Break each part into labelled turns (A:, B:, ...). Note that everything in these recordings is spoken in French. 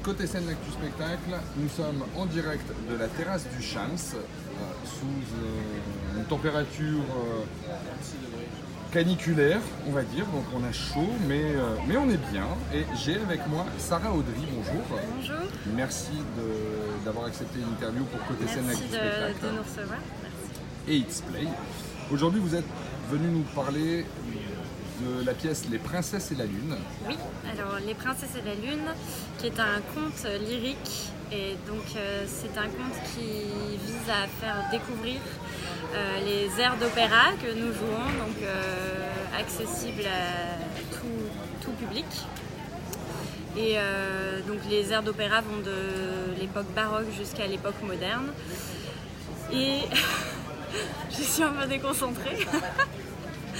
A: côté scène l'actu spectacle, nous sommes en direct de la terrasse du Shams, sous une température caniculaire, on va dire, donc on a chaud, mais on est bien. Et j'ai avec moi Sarah Audry, bonjour.
B: Bonjour.
A: Merci d'avoir accepté l'interview pour côté scène l'actu spectacle.
B: Merci de nous recevoir. Merci.
A: Et It's Play. Aujourd'hui, vous êtes venu nous parler de la pièce Les Princesses et la Lune.
B: Oui, alors Les Princesses et la Lune, qui est un conte lyrique, et donc c'est un conte qui vise à faire découvrir les airs d'opéra que nous jouons, donc accessibles à tout public. Et donc les airs d'opéra vont de l'époque baroque jusqu'à l'époque moderne. Et je suis un peu déconcentrée.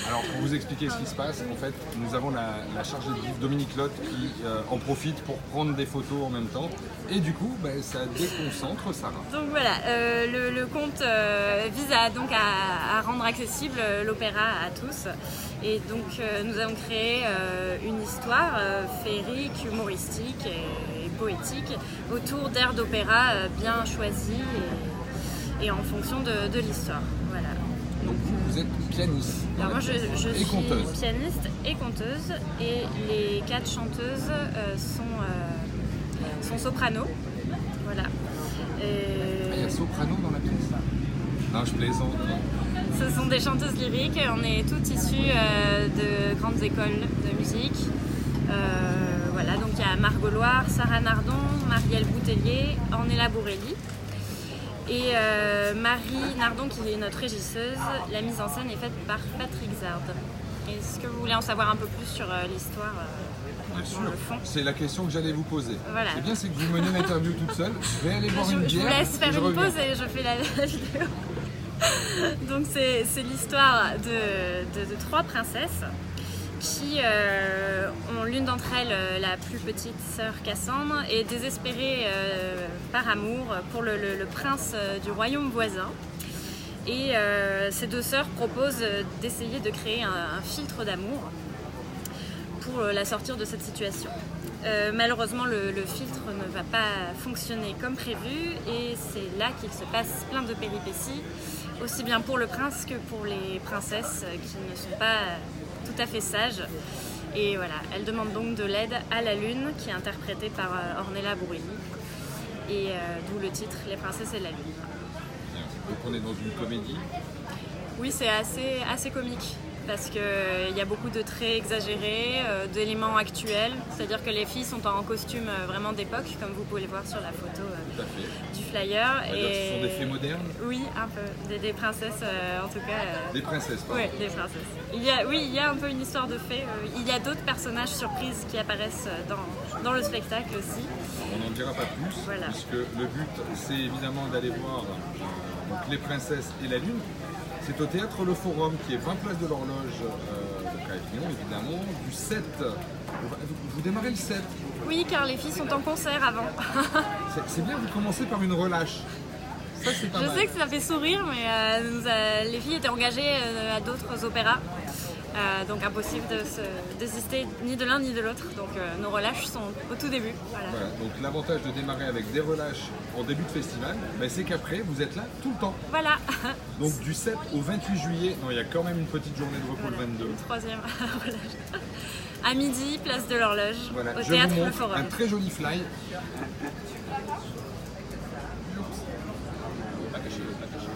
A: Alors pour vous expliquer ce qui se passe, en fait, nous avons la chargée de livre Dominique Lotte qui en profite pour prendre des photos en même temps. Et du coup, ça déconcentre Sarah.
B: Donc voilà, le conte vise à rendre accessible l'opéra à tous. Et donc nous avons créé une histoire féerique, humoristique et poétique autour d'airs d'opéra bien choisis et en fonction de l'histoire. Voilà.
A: Donc vous êtes pianiste.
B: Alors moi je suis
A: conteuse.
B: Pianiste et conteuse, et les 4 chanteuses sont soprano. Voilà.
A: Il y a soprano dans la pièce? Non, je plaisante.
B: Ce sont des chanteuses lyriques, on est toutes issues de grandes écoles de musique. Voilà, donc il y a Margot Loire, Sarah Nardon, Marielle Boutellier, Ornella Bourelli. Et Marie Nardon, qui est notre régisseuse, la mise en scène est faite par Patrick Zard. Est-ce que vous voulez en savoir un peu plus sur l'histoire
A: Bien sûr,
B: le fond?
A: c'est la question que j'allais vous poser.
B: Voilà.
A: C'est bien, c'est que vous menez l'interview toute seule. Je vais aller boire une bière.
B: Je vous laisse faire une pause et je fais la vidéo. Donc c'est l'histoire de 3 princesses qui ont l'une d'entre elles, la plus petite sœur Cassandre, est désespérée par amour pour le prince du royaume voisin. Et ces 2 sœurs proposent d'essayer de créer un filtre d'amour pour la sortir de cette situation. Malheureusement, le filtre ne va pas fonctionner comme prévu, et c'est là qu'il se passe plein de péripéties, aussi bien pour le prince que pour les princesses qui ne sont pas tout à fait sages. Et voilà, elle demande donc de l'aide à la Lune, qui est interprétée par Ornella Bourelli, et d'où le titre Les Princesses et la Lune.
A: Donc on est dans une comédie.
B: Oui, c'est assez comique, parce qu'il y a beaucoup de traits exagérés, d'éléments actuels, c'est-à-dire que les filles sont en costume vraiment d'époque, comme vous pouvez le voir sur la photo du flyer.
A: Ce sont des faits modernes?
B: Oui, un peu, des princesses en tout cas.
A: Des princesses, pardon.
B: Oui, des princesses. Il y a un peu une histoire de fées. Il y a d'autres personnages surprises qui apparaissent dans le spectacle aussi.
A: On n'en dira pas plus,
B: voilà.
A: Puisque le but, c'est évidemment d'aller voir donc Les Princesses et la Lune. C'est au Théâtre Le Forum, qui est 20 place de l'Horloge de Cavaillon, évidemment, du 7. Vous démarrez le 7.
B: Oui, car les filles sont en concert avant.
A: C'est bien, vous commencez par une relâche. Ça, c'est pas mal.
B: Je sais que ça fait sourire, mais les filles étaient engagées à d'autres opéras. Donc impossible de se désister ni de l'un ni de l'autre. Donc nos relâches sont au tout début. Voilà.
A: Donc l'avantage de démarrer avec des relâches en début de festival, c'est qu'après vous êtes là tout le temps.
B: Voilà.
A: Donc du 7 au 28 juillet, il y a quand même une petite journée de repos,
B: voilà,
A: le 22.
B: Une 3e relâche. À midi, place de l'Horloge, au
A: Je
B: Théâtre
A: vous
B: Le
A: montre
B: Forum.
A: un très joli fly.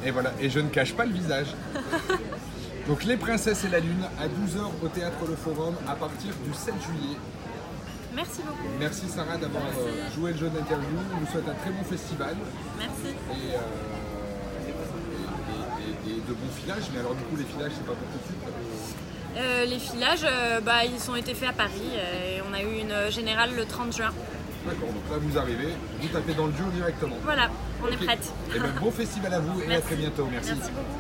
A: Et voilà, et je ne cache pas le visage. Donc Les Princesses et la Lune à 12h au Théâtre Le Forum à partir du 7 juillet.
B: Merci beaucoup.
A: Merci Sarah d'avoir joué le jeu d'interview. Je vous souhaite un très bon festival.
B: Merci.
A: Et de bons filages. Mais alors du coup les filages c'est pas pour tout de suite?
B: Les filages, ils ont été faits à Paris et on a eu une générale le 30 juin.
A: D'accord, donc là vous arrivez, vous tapez dans le duo directement.
B: Voilà, on est prête.
A: Et bon festival à vous et
B: Merci.
A: à très bientôt. Merci
B: Merci beaucoup.